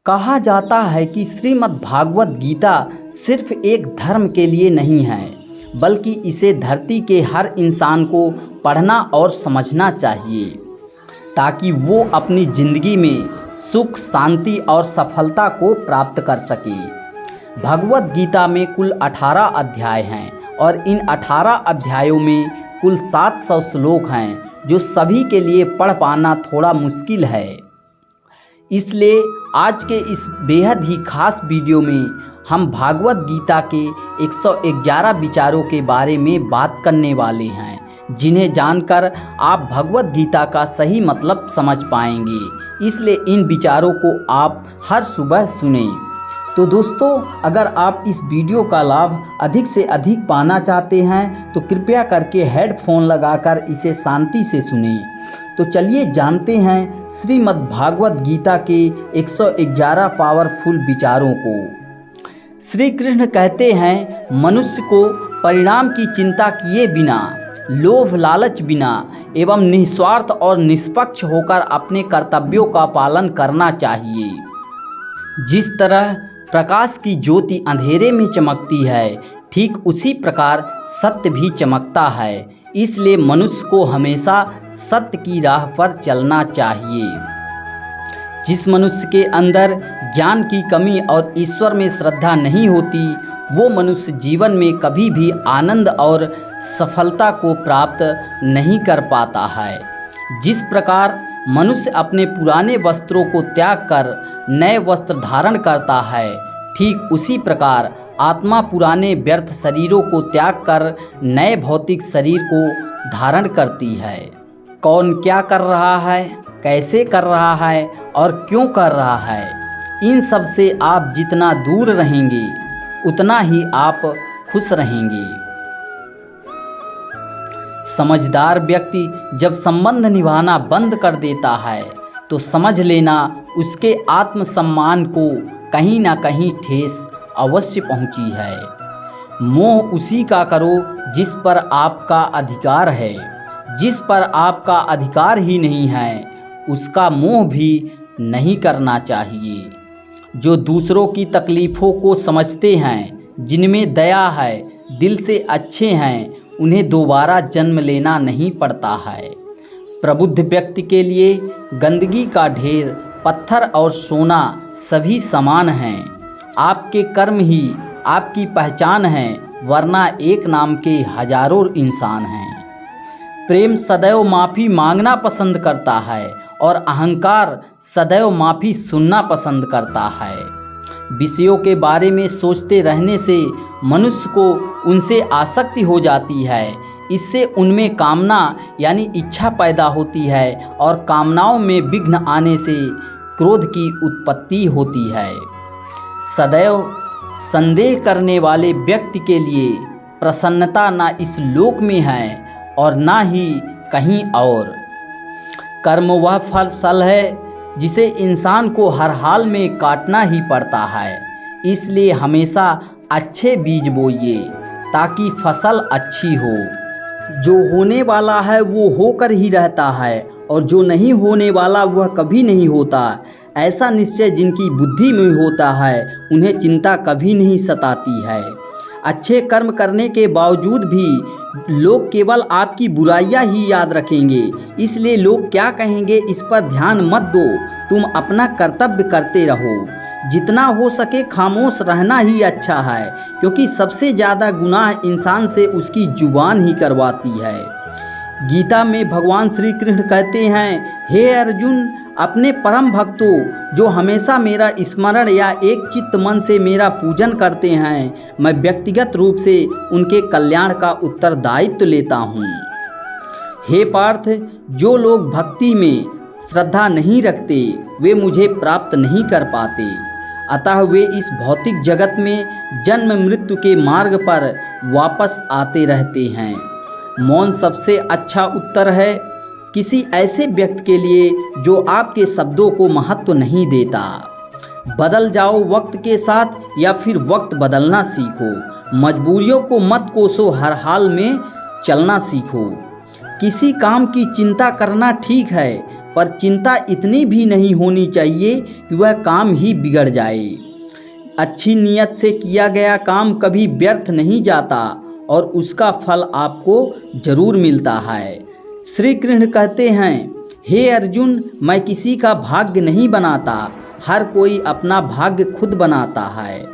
कहा जाता है कि श्रीमद् भागवत गीता सिर्फ एक धर्म के लिए नहीं है, बल्कि इसे धरती के हर इंसान को पढ़ना और समझना चाहिए ताकि वो अपनी ज़िंदगी में सुख, शांति और सफलता को प्राप्त कर सके। भगवत गीता में कुल 18 अध्याय हैं और इन 18 अध्यायों में कुल 700 श्लोक हैं, जो सभी के लिए पढ़ पाना थोड़ा मुश्किल है। इसलिए आज के इस बेहद ही खास वीडियो में हम भागवत गीता के 111 विचारों के बारे में बात करने वाले हैं, जिन्हें जानकर आप भगवत गीता का सही मतलब समझ पाएंगे। इसलिए इन विचारों को आप हर सुबह सुनें। तो दोस्तों, अगर आप इस वीडियो का लाभ अधिक से अधिक पाना चाहते हैं तो कृपया करके हेडफोन लगाकर इसे शांति से सुनें। तो चलिए जानते हैं श्रीमद् भागवत गीता के 111 पावरफुल विचारों को। श्री कृष्ण कहते हैं, मनुष्य को परिणाम की चिंता किए बिना, लोभ लालच बिना एवं निस्वार्थ और निष्पक्ष होकर अपने कर्तव्यों का पालन करना चाहिए। जिस तरह प्रकाश की ज्योति अंधेरे में चमकती है, ठीक उसी प्रकार सत्य भी चमकता है। इसलिए मनुष्य को हमेशा सत्य की राह पर चलना चाहिए। जिस मनुष्य के अंदर ज्ञान की कमी और ईश्वर में श्रद्धा नहीं होती, वो मनुष्य जीवन में कभी भी आनंद और सफलता को प्राप्त नहीं कर पाता है। जिस प्रकार मनुष्य अपने पुराने वस्त्रों को त्याग कर नए वस्त्र धारण करता है, ठीक उसी प्रकार आत्मा पुराने व्यर्थ शरीरों को त्याग कर नए भौतिक शरीर को धारण करती है। कौन क्या कर रहा है, कैसे कर रहा है और क्यों कर रहा है, इन सब से आप जितना दूर रहेंगे उतना ही आप खुश रहेंगे। समझदार व्यक्ति जब संबंध निभाना बंद कर देता है तो समझ लेना उसके आत्मसम्मान को कहीं ना कहीं ठेस अवश्य पहुंची है। मोह उसी का करो जिस पर आपका अधिकार है। जिस पर आपका अधिकार ही नहीं है, उसका मोह भी नहीं करना चाहिए। जो दूसरों की तकलीफ़ों को समझते हैं, जिनमें दया है, दिल से अच्छे हैं, उन्हें दोबारा जन्म लेना नहीं पड़ता है। प्रबुद्ध व्यक्ति के लिए गंदगी का ढेर, पत्थर और सोना सभी समान हैं। आपके कर्म ही आपकी पहचान है, वरना एक नाम के हजारों इंसान हैं। प्रेम सदैव माफ़ी मांगना पसंद करता है और अहंकार सदैव माफ़ी सुनना पसंद करता है। विषयों के बारे में सोचते रहने से मनुष्य को उनसे आसक्ति हो जाती है। इससे उनमें कामना यानी इच्छा पैदा होती है और कामनाओं में विघ्न आने से क्रोध की उत्पत्ति होती है। सदैव संदेह करने वाले व्यक्ति के लिए प्रसन्नता ना इस लोक में है और ना ही कहीं और। कर्म वह फल है जिसे इंसान को हर हाल में काटना ही पड़ता है। इसलिए हमेशा अच्छे बीज बोइए ताकि फसल अच्छी हो। जो होने वाला है वो होकर ही रहता है और जो नहीं होने वाला वह कभी नहीं होता। ऐसा निश्चय जिनकी बुद्धि में होता है, उन्हें चिंता कभी नहीं सताती है। अच्छे कर्म करने के बावजूद भी लोग केवल आपकी बुराइयां ही याद रखेंगे। इसलिए लोग क्या कहेंगे इस पर ध्यान मत दो, तुम अपना कर्तव्य करते रहो। जितना हो सके खामोश रहना ही अच्छा है, क्योंकि सबसे ज़्यादा गुनाह इंसान से उसकी जुबान ही करवाती है। गीता में भगवान श्री कृष्ण कहते हैं, हे अर्जुन, अपने परम भक्तों जो हमेशा मेरा स्मरण या एक चित्त मन से मेरा पूजन करते हैं, मैं व्यक्तिगत रूप से उनके कल्याण का उत्तरदायित्व लेता हूँ। हे पार्थ, जो लोग भक्ति में श्रद्धा नहीं रखते वे मुझे प्राप्त नहीं कर पाते। अतः वे इस भौतिक जगत में जन्म मृत्यु के मार्ग पर वापस आते रहते हैं। मौन सबसे अच्छा उत्तर है किसी ऐसे व्यक्ति के लिए जो आपके शब्दों को महत्व नहीं देता। बदल जाओ वक्त के साथ या फिर वक्त बदलना सीखो। मजबूरियों को मत कोसो, हर हाल में चलना सीखो। किसी काम की चिंता करना ठीक है, पर चिंता इतनी भी नहीं होनी चाहिए कि वह काम ही बिगड़ जाए। अच्छी नीयत से किया गया काम कभी व्यर्थ नहीं जाता और उसका फल आपको जरूर मिलता है। श्री कृष्ण कहते हैं, हे अर्जुन, मैं किसी का भाग्य नहीं बनाता, हर कोई अपना भाग्य खुद बनाता है।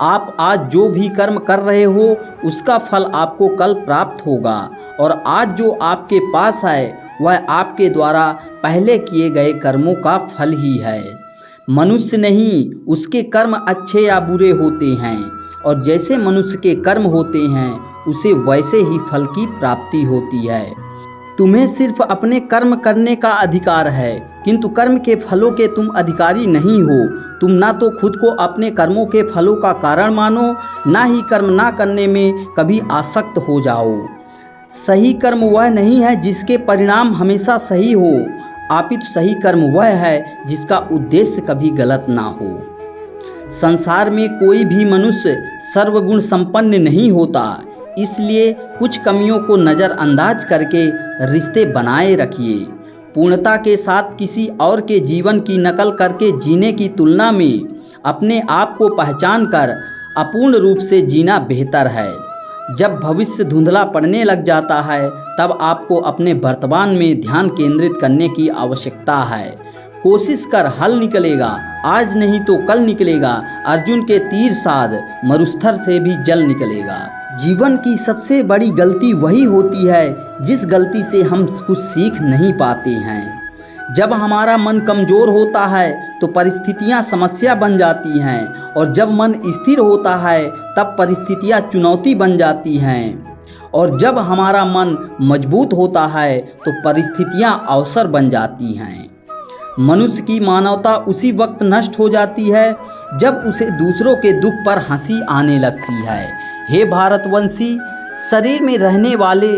आप आज जो भी कर्म कर रहे हो उसका फल आपको कल प्राप्त होगा, और आज जो आपके पास है वह आपके द्वारा पहले किए गए कर्मों का फल ही है। मनुष्य नहीं, उसके कर्म अच्छे या बुरे होते हैं, और जैसे मनुष्य के कर्म होते हैं उसे वैसे ही फल की प्राप्ति होती है। तुम्हें सिर्फ अपने कर्म करने का अधिकार है, किंतु कर्म के फलों के तुम अधिकारी नहीं हो। तुम ना तो खुद को अपने कर्मों के फलों का कारण मानो, ना ही कर्म ना करने में कभी आसक्त हो जाओ। सही कर्म वह नहीं है जिसके परिणाम हमेशा सही हो, अपितु सही कर्म वह है जिसका उद्देश्य कभी गलत ना हो। संसार में कोई भी मनुष्य सर्वगुण संपन्न नहीं होता, इसलिए कुछ कमियों को नज़रअंदाज करके रिश्ते बनाए रखिए। पूर्णता के साथ किसी और के जीवन की नकल करके जीने की तुलना में अपने आप को पहचान कर अपूर्ण रूप से जीना बेहतर है। जब भविष्य धुंधला पड़ने लग जाता है तब आपको अपने वर्तमान में ध्यान केंद्रित करने की आवश्यकता है। कोशिश कर, हल निकलेगा, आज नहीं तो कल निकलेगा। अर्जुन के तीर साध, मरुस्थल से भी जल निकलेगा। जीवन की सबसे बड़ी गलती वही होती है जिस गलती से हम कुछ सीख नहीं पाते हैं। जब हमारा मन कमज़ोर होता है तो परिस्थितियां समस्या बन जाती हैं, और जब मन स्थिर होता है तब परिस्थितियां चुनौती बन जाती हैं, और जब हमारा मन मजबूत होता है तो परिस्थितियां अवसर बन जाती हैं। मनुष्य की मानवता उसी वक्त नष्ट हो जाती है जब उसे दूसरों के दुख पर हंसी आने लगती है। हे भारतवंशी, शरीर में रहने वाले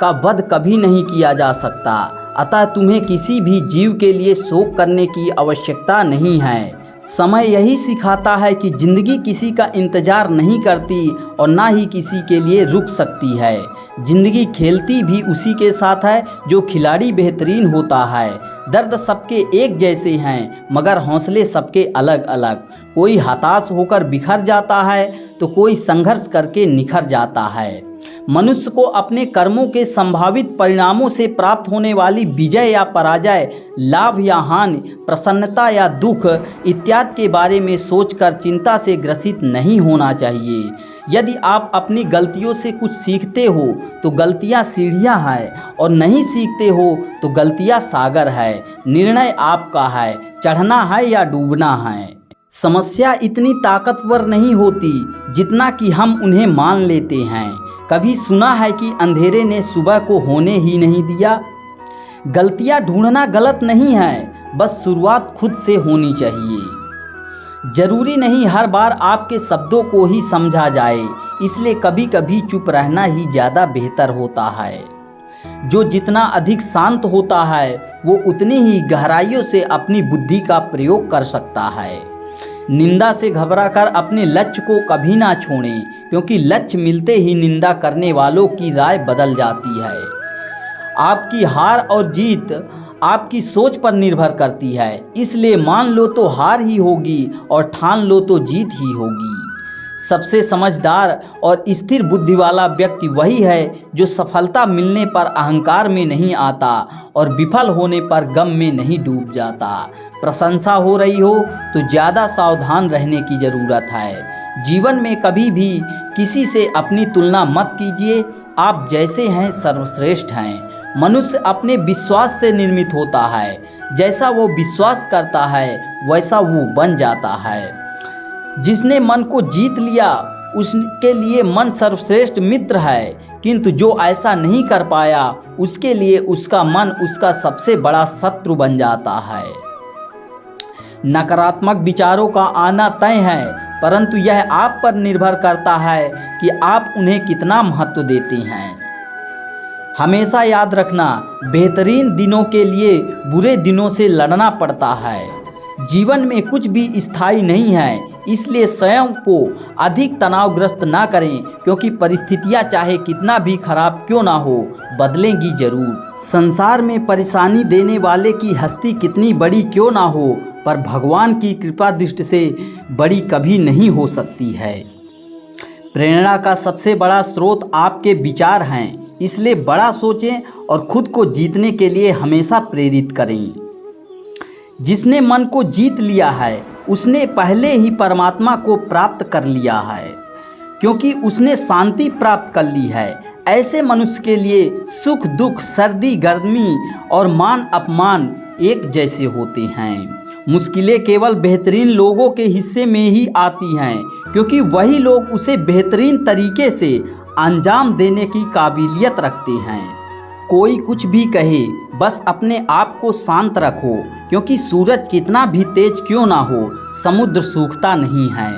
का वध कभी नहीं किया जा सकता, अतः तुम्हें किसी भी जीव के लिए शोक करने की आवश्यकता नहीं है। समय यही सिखाता है कि जिंदगी किसी का इंतजार नहीं करती और ना ही किसी के लिए रुक सकती है। जिंदगी खेलती भी उसी के साथ है जो खिलाड़ी बेहतरीन होता है। दर्द सबके एक जैसे हैं मगर हौसले सबके अलग अलग। कोई हताश होकर बिखर जाता है तो कोई संघर्ष करके निखर जाता है। मनुष्य को अपने कर्मों के संभावित परिणामों से प्राप्त होने वाली विजय या पराजय, लाभ या हानि, प्रसन्नता या दुख इत्यादि के बारे में सोचकर चिंता से ग्रसित नहीं होना चाहिए। यदि आप अपनी गलतियों से कुछ सीखते हो तो गलतियां सीढ़ियां हैं, और नहीं सीखते हो तो गलतियां सागर है। निर्णय आपका है, चढ़ना है या डूबना है। समस्या इतनी ताकतवर नहीं होती जितना कि हम उन्हें मान लेते हैं। कभी सुना है कि अंधेरे ने सुबह को होने ही नहीं दिया? गलतियां ढूंढना गलत नहीं है, बस शुरुआत खुद से होनी चाहिए। जरूरी नहीं हर बार आपके शब्दों को ही समझा जाए, इसलिए कभी कभी चुप रहना ही ज़्यादा बेहतर होता है। जो जितना अधिक शांत होता है वो उतनी ही गहराइयों से अपनी बुद्धि का प्रयोग कर सकता है। निंदा से घबराकर अपने लक्ष्य को कभी ना छोड़ें, क्योंकि लक्ष्य मिलते ही निंदा करने वालों की राय बदल जाती है। आपकी हार और जीत आपकी सोच पर निर्भर करती है, इसलिए मान लो तो हार ही होगी और ठान लो तो जीत ही होगी। सबसे समझदार और स्थिर बुद्धि वाला व्यक्ति वही है जो सफलता मिलने पर अहंकार में नहीं आता और विफल होने पर गम में नहीं डूब जाता। प्रशंसा हो रही हो तो ज़्यादा सावधान रहने की ज़रूरत है। जीवन में कभी भी किसी से अपनी तुलना मत कीजिए। आप जैसे हैं सर्वश्रेष्ठ हैं। मनुष्य अपने विश्वास से निर्मित होता है। जैसा वो विश्वास करता है वैसा वो बन जाता है। जिसने मन को जीत लिया उसके लिए मन सर्वश्रेष्ठ मित्र है, किंतु जो ऐसा नहीं कर पाया उसके लिए उसका मन उसका सबसे बड़ा शत्रु बन जाता है। नकारात्मक विचारों का आना तय है, परंतु यह आप पर निर्भर करता है कि आप उन्हें कितना महत्व देते हैं। हमेशा याद रखना, बेहतरीन दिनों के लिए बुरे दिनों से लड़ना पड़ता है। जीवन में कुछ भी स्थायी नहीं है, इसलिए स्वयं को अधिक तनावग्रस्त ना करें, क्योंकि परिस्थितियां चाहे कितना भी खराब क्यों ना हो बदलेंगी जरूर। संसार में परेशानी देने वाले की हस्ती कितनी बड़ी क्यों ना हो, पर भगवान की कृपा दृष्टि से बड़ी कभी नहीं हो सकती है। प्रेरणा का सबसे बड़ा स्रोत आपके विचार हैं, इसलिए बड़ा सोचें और खुद को जीतने के लिए हमेशा प्रेरित करें। जिसने मन को जीत लिया है उसने पहले ही परमात्मा को प्राप्त कर लिया है, क्योंकि उसने शांति प्राप्त कर ली है। ऐसे मनुष्य के लिए सुख दुख, सर्दी गर्मी और मान अपमान एक जैसे होते हैं। मुश्किलें केवल बेहतरीन लोगों के हिस्से में ही आती हैं, क्योंकि वही लोग उसे बेहतरीन तरीके से अंजाम देने की काबिलियत रखते हैं। कोई कुछ भी कहे, बस अपने आप को शांत रखो, क्योंकि सूरज कितना भी तेज क्यों ना हो, समुद्र सूखता नहीं है।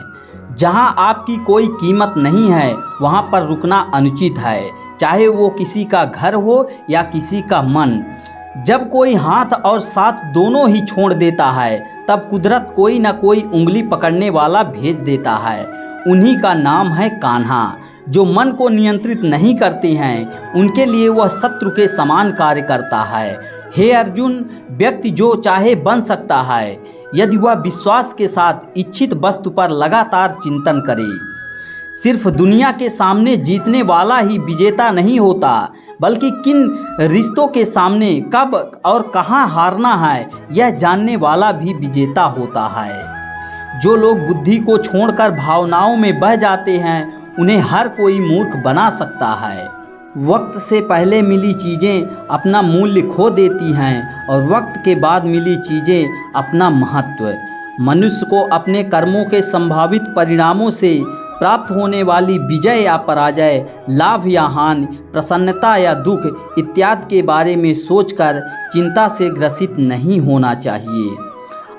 जहाँ आपकी कोई कीमत नहीं है वहाँ पर रुकना अनुचित है, चाहे वो किसी का घर हो या किसी का मन। जब कोई हाथ और साथ दोनों ही छोड़ देता है, तब कुदरत कोई न कोई उंगली पकड़ने वाला भेज देता है। उन्हीं का नाम है कान्हा। जो मन को नियंत्रित नहीं करते हैं, उनके लिए वह शत्रु के समान कार्य करता है। हे अर्जुन, व्यक्ति जो चाहे बन सकता है, यदि वह विश्वास के साथ इच्छित वस्तु पर लगातार चिंतन करे। सिर्फ दुनिया के सामने जीतने वाला ही विजेता नहीं होता, बल्कि किन रिश्तों के सामने कब और कहाँ हारना है यह जानने वाला भी विजेता होता है। जो लोग बुद्धि को छोड़कर भावनाओं में बह जाते हैं, उन्हें हर कोई मूर्ख बना सकता है। वक्त से पहले मिली चीज़ें अपना मूल्य खो देती हैं और वक्त के बाद मिली चीज़ें अपना महत्व। मनुष्य को अपने कर्मों के संभावित परिणामों से प्राप्त होने वाली विजय या पराजय, लाभ या हानि, प्रसन्नता या दुख इत्यादि के बारे में सोचकर चिंता से ग्रसित नहीं होना चाहिए।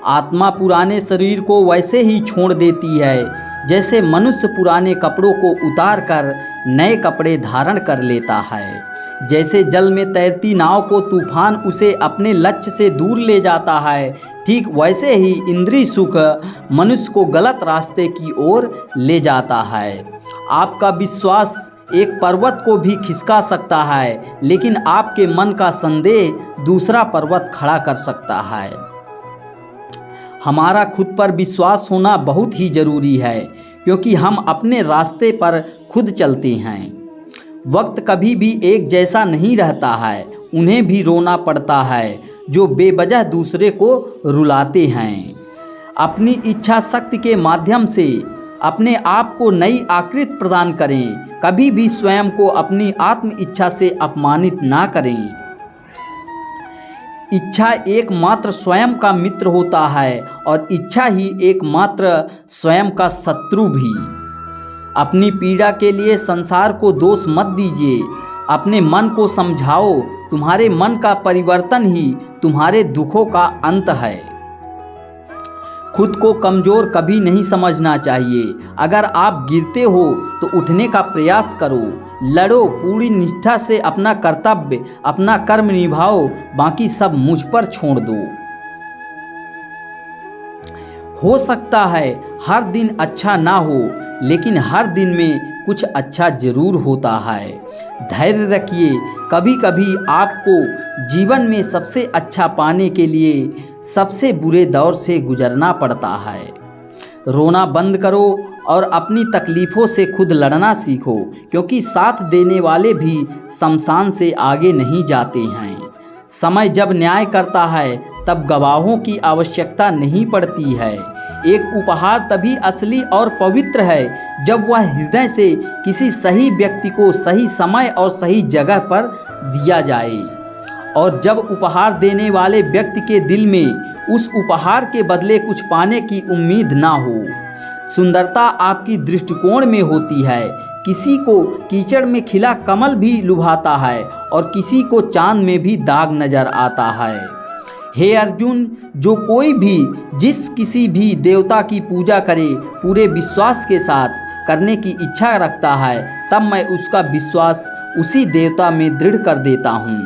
आत्मा पुराने शरीर को वैसे ही छोड़ देती है जैसे मनुष्य पुराने कपड़ों को उतार कर नए कपड़े धारण कर लेता है। जैसे जल में तैरती नाव को तूफान उसे अपने लक्ष्य से दूर ले जाता है, ठीक वैसे ही इंद्रिय सुख मनुष्य को गलत रास्ते की ओर ले जाता है। आपका विश्वास एक पर्वत को भी खिसका सकता है, लेकिन आपके मन का संदेह दूसरा पर्वत खड़ा कर सकता है। हमारा खुद पर विश्वास होना बहुत ही ज़रूरी है, क्योंकि हम अपने रास्ते पर खुद चलते हैं। वक्त कभी भी एक जैसा नहीं रहता है, उन्हें भी रोना पड़ता है जो बेवजह दूसरे को रुलाते हैं। अपनी इच्छा शक्ति के माध्यम से अपने आप को नई आकृति प्रदान करें। कभी भी स्वयं को अपनी आत्म इच्छा से अपमानित ना करें। इच्छा एकमात्र स्वयं का मित्र होता है और इच्छा ही एकमात्र स्वयं का शत्रु भी। अपनी पीड़ा के लिए संसार को दोष मत दीजिए। अपने मन को समझाओ, तुम्हारे मन का परिवर्तन ही तुम्हारे दुखों का अंत है। खुद को कमज़ोर कभी नहीं समझना चाहिए। अगर आप गिरते हो तो उठने का प्रयास करो, लड़ो, पूरी निष्ठा से अपना कर्तव्य, अपना कर्म निभाओ, बाकी सब मुझ पर छोड़ दो। हो सकता है हर दिन अच्छा ना हो, लेकिन हर दिन में कुछ अच्छा जरूर होता है। धैर्य रखिए। कभी कभी आपको जीवन में सबसे अच्छा पाने के लिए सबसे बुरे दौर से गुजरना पड़ता है। रोना बंद करो और अपनी तकलीफ़ों से खुद लड़ना सीखो, क्योंकि साथ देने वाले भी शमशान से आगे नहीं जाते हैं। समय जब न्याय करता है तब गवाहों की आवश्यकता नहीं पड़ती है। एक उपहार तभी असली और पवित्र है जब वह हृदय से किसी सही व्यक्ति को सही समय और सही जगह पर दिया जाए, और जब उपहार देने वाले व्यक्ति के दिल में उस उपहार के बदले कुछ पाने की उम्मीद ना हो। सुंदरता आपकी दृष्टिकोण में होती है। किसी को कीचड़ में खिला कमल भी लुभाता है और किसी को चांद में भी दाग नजर आता है। हे अर्जुन, जो कोई भी जिस किसी भी देवता की पूजा करे पूरे विश्वास के साथ करने की इच्छा रखता है, तब मैं उसका विश्वास उसी देवता में दृढ़ कर देता हूँ।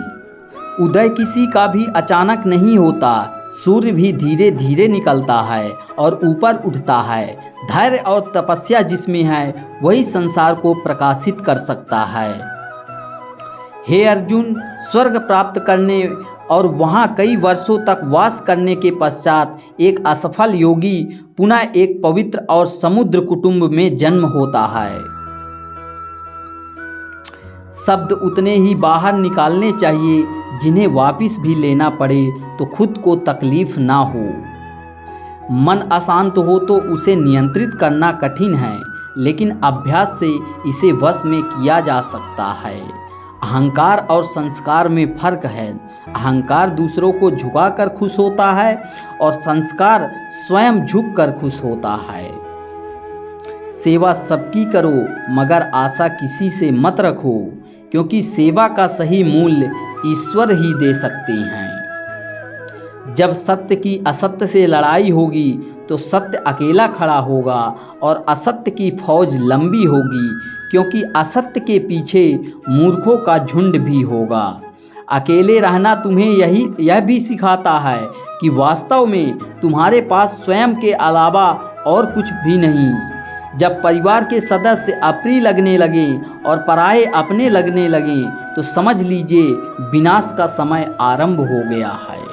उदय किसी का भी अचानक नहीं होता। सूर्य भी धीरे धीरे निकलता है और ऊपर उठता है। धैर्य और तपस्या जिसमें है वही संसार को प्रकाशित कर सकता है। हे अर्जुन, स्वर्ग प्राप्त करने और वहाँ कई वर्षों तक वास करने के पश्चात एक असफल योगी पुनः एक पवित्र और समुद्र कुटुंब में जन्म होता है। शब्द उतने ही बाहर निकालने चाहिए जिन्हें वापस भी लेना पड़े तो खुद को तकलीफ ना हो। मन अशांत हो तो उसे नियंत्रित करना कठिन है, लेकिन अभ्यास से इसे वश में किया जा सकता है। अहंकार और संस्कार में फर्क है। अहंकार दूसरों को झुकाकर खुश होता है और संस्कार स्वयं झुककर खुश होता है। सेवा सबकी करो मगर आशा किसी से मत रखो, क्योंकि सेवा का सही मूल्य ईश्वर ही दे सकते हैं। जब सत्य की असत्य से लड़ाई होगी तो सत्य अकेला खड़ा होगा और असत्य की फौज लंबी होगी, क्योंकि असत्य के पीछे मूर्खों का झुंड भी होगा। अकेले रहना तुम्हें यह भी सिखाता है कि वास्तव में तुम्हारे पास स्वयं के अलावा और कुछ भी नहीं। जब परिवार के सदस्य अप्रिय लगने लगें और पराये अपने लगने लगें तो समझ लीजिए विनाश का समय आरंभ हो गया है।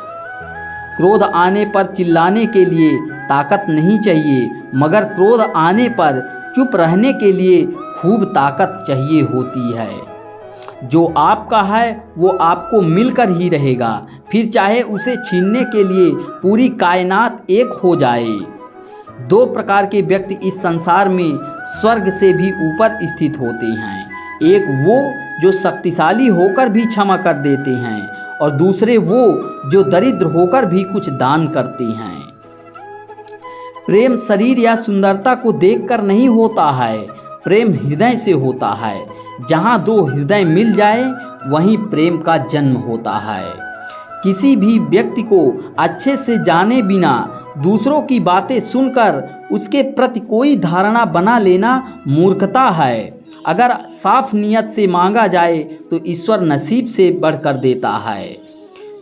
क्रोध आने पर चिल्लाने के लिए ताकत नहीं चाहिए, मगर क्रोध आने पर चुप रहने के लिए खूब ताकत चाहिए होती है। जो आपका है वो आपको मिलकर ही रहेगा, फिर चाहे उसे छीनने के लिए पूरी कायनात एक हो जाए। दो प्रकार के व्यक्ति इस संसार में स्वर्ग से भी ऊपर स्थित होते हैं। एक वो जो शक्तिशाली होकर भी क्षमा कर देते हैं, और दूसरे वो जो दरिद्र होकर भी कुछ दान करते हैं। प्रेम शरीर या सुंदरता को देखकर नहीं होता है, प्रेम हृदय से होता है। जहाँ दो हृदय मिल जाए वहीं प्रेम का जन्म होता है। किसी भी व्यक्ति को अच्छे से जाने बिना दूसरों की बातें सुनकर उसके प्रति कोई धारणा बना लेना मूर्खता है। अगर साफ नियत से मांगा जाए तो ईश्वर नसीब से बढ़कर देता है।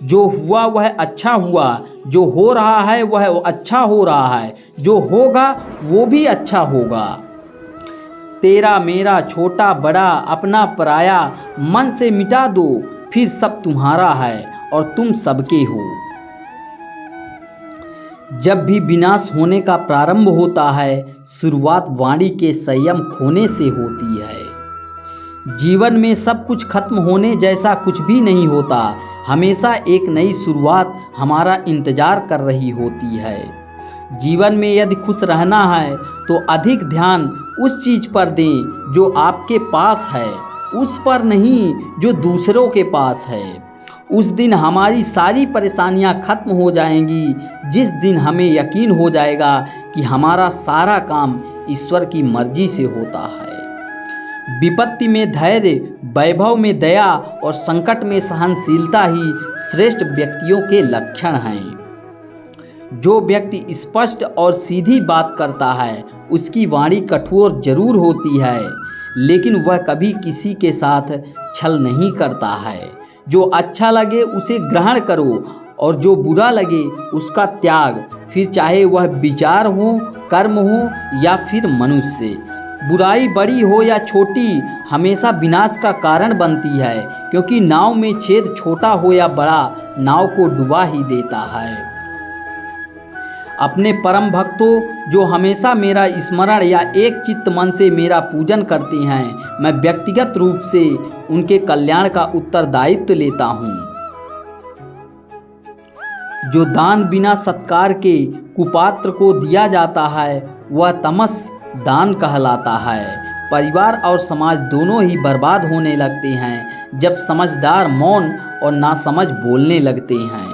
जो हुआ वह अच्छा हुआ, जो हो रहा है वह अच्छा हो रहा है, जो होगा वो भी अच्छा होगा। तेरा मेरा छोटा बड़ा अपना पराया मन से मिटा दो, फिर सब तुम्हारा है और तुम सबके हो। जब भी विनाश होने का प्रारंभ होता है, शुरुआत वाणी के संयम खोने से होती है। जीवन में सब कुछ खत्म होने जैसा कुछ भी नहीं होता। हमेशा एक नई शुरुआत हमारा इंतजार कर रही होती है। जीवन में यदि खुश रहना है तो अधिक ध्यान उस चीज़ पर दें जो आपके पास है, उस पर नहीं जो दूसरों के पास है। उस दिन हमारी सारी परेशानियां खत्म हो जाएंगी, जिस दिन हमें यकीन हो जाएगा कि हमारा सारा काम ईश्वर की मर्जी से होता है। विपत्ति में धैर्य, वैभव में दया और संकट में सहनशीलता ही श्रेष्ठ व्यक्तियों के लक्षण हैं। जो व्यक्ति स्पष्ट और सीधी बात करता है उसकी वाणी कठोर जरूर होती है, लेकिन वह कभी किसी के साथ छल नहीं करता है। जो अच्छा लगे उसे ग्रहण करो और जो बुरा लगे उसका त्याग, फिर चाहे वह विचार हो, कर्म हो या फिर मनुष्य। बुराई बड़ी हो या छोटी हमेशा विनाश का कारण बनती है, क्योंकि नाव में छेद छोटा हो या बड़ा नाव को डुबा ही देता है। अपने परम भक्तों जो हमेशा मेरा स्मरण या एक चित्त मन से मेरा पूजन करते हैं, मैं व्यक्तिगत रूप से उनके कल्याण का उत्तरदायित्व लेता हूँ। जो दान बिना सत्कार के कुपात्र को दिया जाता है वह तमस दान कहलाता है। परिवार और समाज दोनों ही बर्बाद होने लगते हैं जब समझदार मौन और नासमझ बोलने लगते हैं।